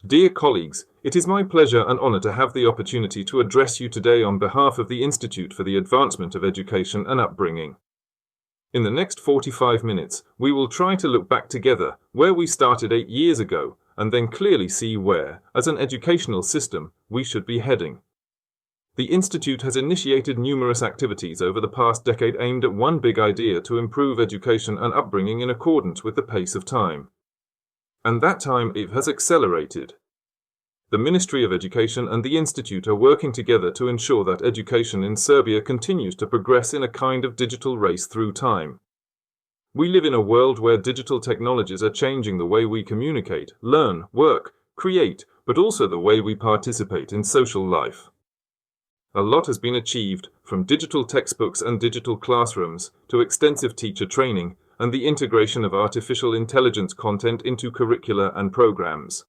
Dear colleagues, it is my pleasure and honor to have the opportunity to address you today on behalf of the Institute for the Advancement of Education and Upbringing. In the next 45 minutes, we will try to look back together where we started 8 years ago and then clearly see where, as an educational system, we should be heading. The Institute has initiated numerous activities over the past decade aimed at one big idea: to improve education and upbringing in accordance with the pace of time. And that time it has accelerated. The Ministry of Education and the Institute are working together to ensure that education in Serbia continues to progress in a kind of digital race through time. We live in a world where digital technologies are changing the way we communicate, learn, work, create, but also the way we participate in social life. A lot has been achieved, from digital textbooks and digital classrooms to extensive teacher training and the integration of artificial intelligence content into curricula and programs.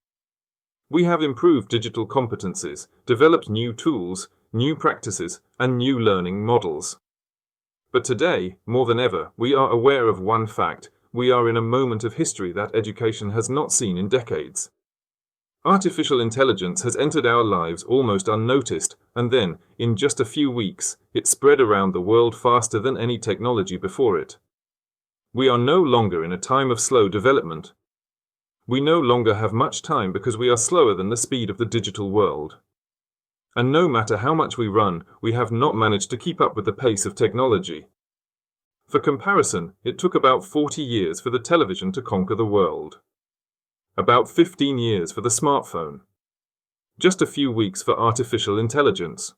We have improved digital competencies, developed new tools, new practices, and new learning models. But today, more than ever, we are aware of one fact: we are in a moment of history that education has not seen in decades. Artificial intelligence has entered our lives almost unnoticed, and then, in just a few weeks, it spread around the world faster than any technology before it. We are no longer in a time of slow development. We no longer have much time because we are slower than the speed of the digital world. And no matter how much we run, we have not managed to keep up with the pace of technology. For comparison, it took about 40 years for the television to conquer the world. About 15 years for the smartphone. Just a few weeks for artificial intelligence.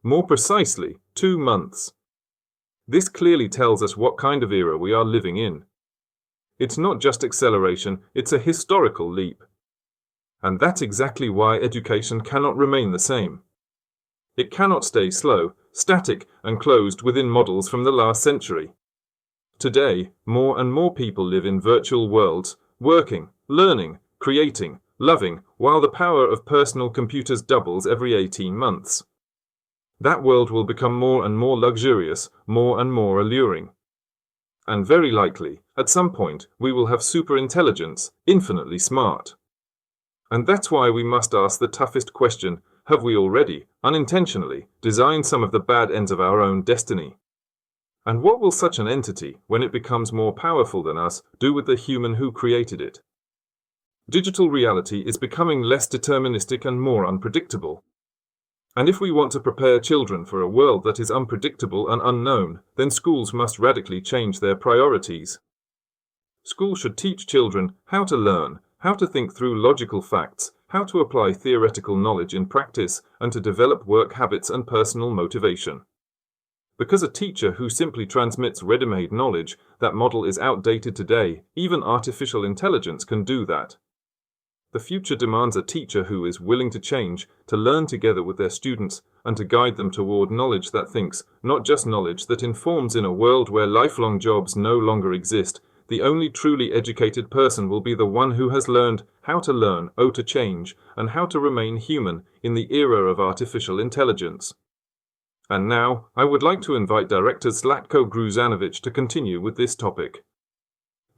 More precisely, 2 months. This clearly tells us what kind of era we are living in. It's not just acceleration, it's a historical leap. And that's exactly why education cannot remain the same. It cannot stay slow, static, and closed within models from the last century. Today, more and more people live in virtual worlds, working, learning, creating, loving, while the power of personal computers doubles every 18 months. That world will become more and more luxurious, more and more alluring. And very likely, at some point, we will have superintelligence, infinitely smart. And that's why we must ask the toughest question: have we already, unintentionally, designed some of the bad ends of our own destiny? And what will such an entity, when it becomes more powerful than us, do with the human who created it? Digital reality is becoming less deterministic and more unpredictable. And if we want to prepare children for a world that is unpredictable and unknown, then schools must radically change their priorities. Schools should teach children how to learn, how to think through logical facts, how to apply theoretical knowledge in practice, and to develop work habits and personal motivation. Because a teacher who simply transmits ready-made knowledge, that model is outdated today. Even artificial intelligence can do that. The future demands a teacher who is willing to change, to learn together with their students, and to guide them toward knowledge that thinks, not just knowledge that informs. In a world where lifelong jobs no longer exist, the only truly educated person will be the one who has learned how to learn, to change, and how to remain human in the era of artificial intelligence. And now, I would like to invite Director Zlatko Gruzanovic to continue with this topic.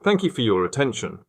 Thank you for your attention.